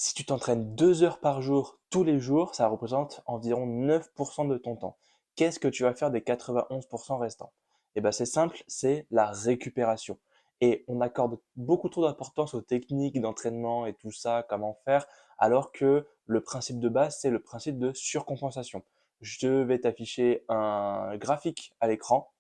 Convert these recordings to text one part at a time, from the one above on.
Si tu t'entraînes 2 heures par jour, tous les jours, ça représente environ 9% de ton temps. Qu'est-ce que tu vas faire des 91% restants? Eh ben, c'est simple, c'est la récupération. Et on accorde beaucoup trop d'importance aux techniques d'entraînement et tout ça, comment faire, alors que le principe de base, c'est le principe de surcompensation. Je vais t'afficher un graphique à l'écran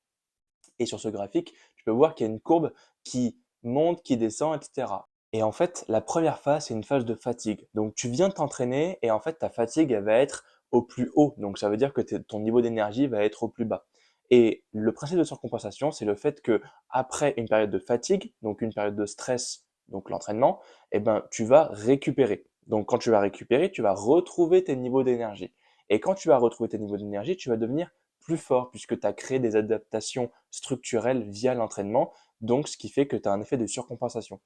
et sur ce graphique, tu peux voir qu'il y a une courbe qui monte, qui descend, etc. Et en fait, la première phase, c'est une phase de fatigue. Donc, tu viens de t'entraîner et en fait, ta fatigue, elle va être au plus haut. Donc, ça veut dire que ton niveau d'énergie va être au plus bas. Et le principe de surcompensation, c'est le fait que après une période de fatigue, donc une période de stress, donc l'entraînement, eh ben, tu vas récupérer. Donc, quand tu vas récupérer, tu vas retrouver tes niveaux d'énergie. Et quand tu vas retrouver tes niveaux d'énergie, tu vas devenir plus fort puisque tu as créé des adaptations structurelles via l'entraînement, donc ce qui fait que tu as un effet de surcompensation.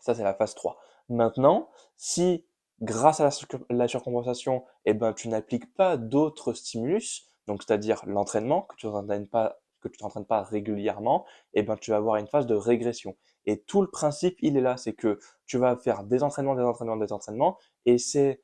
Ça, c'est la phase 3. Maintenant, si grâce à la surcompensation, eh ben, tu n'appliques pas d'autres stimulus, donc c'est-à-dire l'entraînement, que tu t'entraînes pas régulièrement, eh ben, tu vas avoir une phase de régression. Et tout le principe, il est là, c'est que tu vas faire des entraînements, des entraînements, des entraînements, et c'est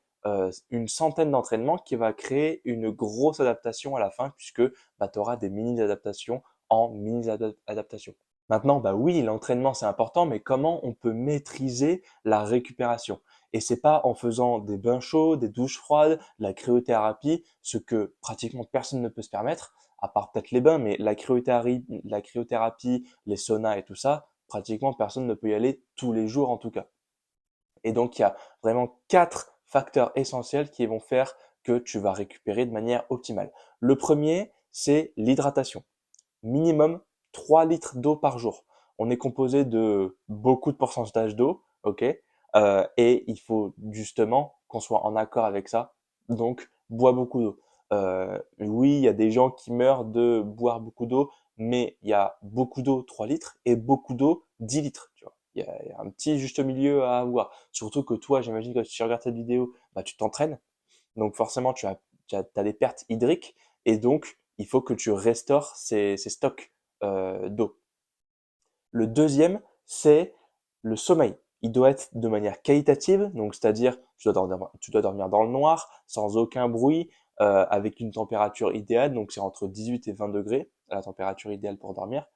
une centaine d'entraînements qui va créer une grosse adaptation à la fin, puisque bah, tu auras des mini-adaptations en mini-adaptations. Maintenant, bah oui, l'entraînement c'est important, mais comment on peut maîtriser la récupération? Et c'est pas en faisant des bains chauds, des douches froides, la cryothérapie, ce que pratiquement personne ne peut se permettre, à part peut-être les bains, mais la cryothérapie, les saunas et tout ça, pratiquement personne ne peut y aller tous les jours en tout cas. Et donc il y a vraiment 4 facteurs essentiels qui vont faire que tu vas récupérer de manière optimale. Le premier, c'est l'hydratation minimum 3 litres d'eau par jour. On est composé de beaucoup de pourcentage d'eau, ok? Et il faut justement qu'on soit en accord avec ça. Donc, bois beaucoup d'eau. Oui, il y a des gens qui meurent de boire beaucoup d'eau, mais il y a beaucoup d'eau 3 litres et beaucoup d'eau 10 litres. Tu vois. Il y a un petit juste milieu à avoir. Surtout que toi, j'imagine que si tu regardes cette vidéo, bah, tu t'entraînes. Donc forcément, tu as des pertes hydriques et donc il faut que tu restaures ces stocks d'eau. Le deuxième, c'est le sommeil. Il doit être de manière qualitative, donc c'est-à-dire tu dois dormir dans le noir, sans aucun bruit, avec une température idéale, donc c'est entre 18 et 20 degrés, la température idéale pour dormir.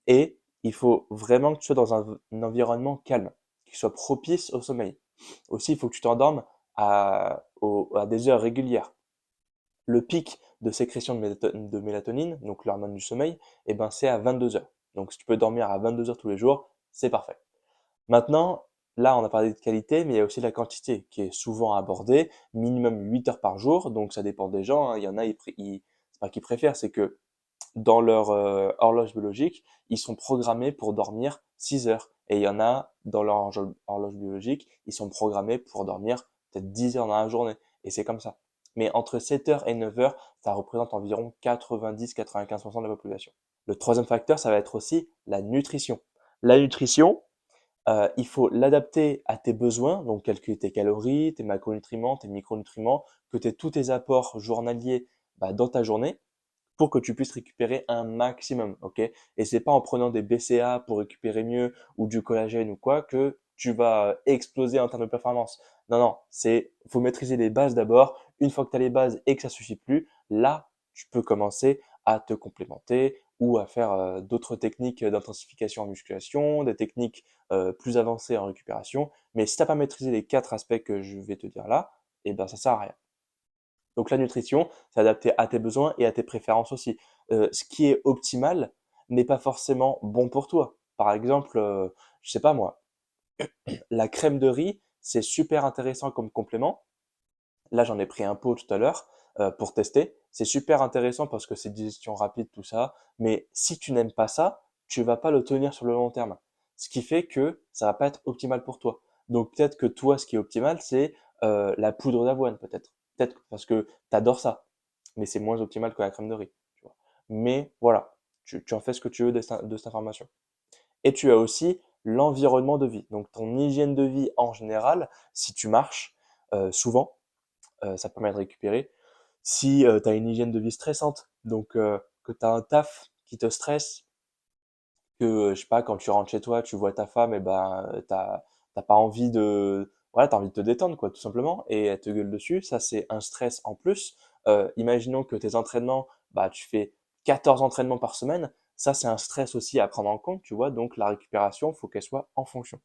Et il faut vraiment que tu sois dans un environnement calme, qui soit propice au sommeil. Aussi, il faut que tu t'endormes à des heures régulières. Le pic de sécrétion de mélatonine, donc l'hormone du sommeil, eh ben, c'est à 22 heures. Donc si tu peux dormir à 22 heures tous les jours, c'est parfait. Maintenant, là, on a parlé de qualité, mais il y a aussi la quantité qui est souvent abordée, minimum 8 heures par jour, donc ça dépend des gens, hein. Il y en a, c'est pas qu'ils préfèrent, c'est que dans leur horloge biologique, ils sont programmés pour dormir 6 heures. Et il y en a, dans leur horloge biologique, ils sont programmés pour dormir peut-être 10 heures dans la journée. Et c'est comme ça. Mais entre 7 heures et 9 heures, ça représente environ 90-95% de la population. Le troisième facteur, ça va être aussi la nutrition. La nutrition, il faut l'adapter à tes besoins, donc calculer tes calories, tes macronutriments, tes micronutriments, que tu aies tous tes apports journaliers bah, dans ta journée pour que tu puisses récupérer un maximum, ok? Et c'est pas en prenant des BCA pour récupérer mieux ou du collagène ou quoi que tu vas exploser en termes de performance. Non, non, faut maîtriser les bases d'abord. Une fois que tu as les bases et que ça suffit plus, là, tu peux commencer à te complémenter ou à faire d'autres techniques d'intensification en musculation, des techniques plus avancées en récupération. Mais si t'as pas maîtrisé les 4 aspects que je vais te dire là, eh ben ça sert à rien. Donc la nutrition, c'est adapté à tes besoins et à tes préférences aussi. Ce qui est optimal n'est pas forcément bon pour toi. Par exemple, je sais pas moi, la crème de riz, c'est super intéressant comme complément. Là, j'en ai pris un pot tout à l'heure pour tester. C'est super intéressant parce que c'est digestion rapide, tout ça. Mais si tu n'aimes pas ça, tu vas pas le tenir sur le long terme. Ce qui fait que ça va pas être optimal pour toi. Donc peut-être que toi, ce qui est optimal, c'est la poudre d'avoine, peut-être. Peut-être parce que tu adores ça. Mais c'est moins optimal que la crème de riz. Tu vois. Mais voilà, tu en fais ce que tu veux de cette information. Et tu as aussi l'environnement de vie. Donc ton hygiène de vie en général, si tu marches souvent, ça te permet de récupérer. Si tu as une hygiène de vie stressante, donc que tu as un taf qui te stresse, que je sais pas, quand tu rentres chez toi, tu vois ta femme, et ben t'as pas envie voilà, tu as envie de te détendre, quoi, tout simplement, et elle te gueule dessus. Ça, c'est un stress en plus. Imaginons que tes entraînements, bah, tu fais 14 entraînements par semaine. Ça, c'est un stress aussi à prendre en compte, tu vois. Donc, la récupération, il faut qu'elle soit en fonction.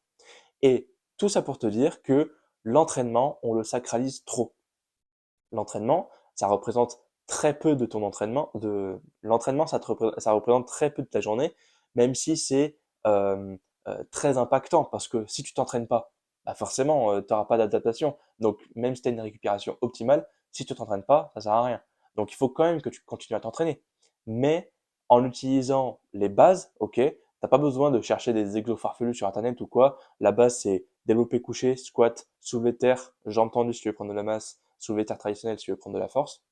Et tout ça pour te dire que l'entraînement, on le sacralise trop. L'entraînement, ça représente très peu de ton entraînement. L'entraînement, ça représente très peu de ta journée, même si c'est euh, très impactant. Parce que si tu t'entraînes pas, bah forcément, tu n'auras pas d'adaptation. Donc, même si tu as une récupération optimale, si tu t'entraînes pas, ça sert à rien. Donc, il faut quand même que tu continues à t'entraîner. Mais en utilisant les bases, ok, t'as pas besoin de chercher des exos farfelus sur Internet ou quoi. La base, c'est développé couché, squat, soulevé de terre, jambes tendues si tu veux prendre de la masse, soulevé de terre traditionnel si tu veux prendre de la force.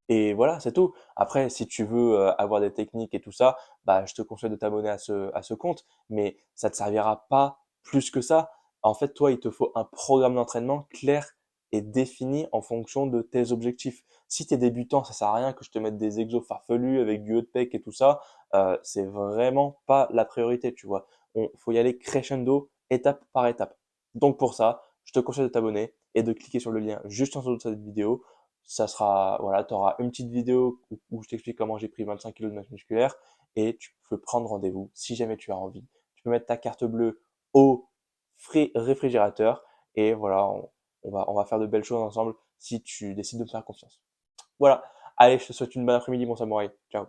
Et voilà, c'est tout. Après, si tu veux avoir des techniques et tout ça, bah, je te conseille de t'abonner à ce compte, mais ça te servira pas plus que ça. En fait, toi, il te faut un programme d'entraînement clair et défini en fonction de tes objectifs. Si tu es débutant, ça sert à rien que je te mette des exos farfelus avec du haut de pec et tout ça. C'est vraiment pas la priorité, tu vois. Faut y aller crescendo, étape par étape. Donc pour ça, je te conseille de t'abonner et de cliquer sur le lien juste en dessous de cette vidéo. Ça sera, voilà, tu auras une petite vidéo où je t'explique comment j'ai pris 25 kilos de masse musculaire et tu peux prendre rendez-vous si jamais tu as envie. Tu peux mettre ta carte bleue au réfrigérateur et voilà, on va faire de belles choses ensemble si tu décides de me faire confiance. Voilà. Allez, je te souhaite une bonne après-midi, mon samouraï. Ciao.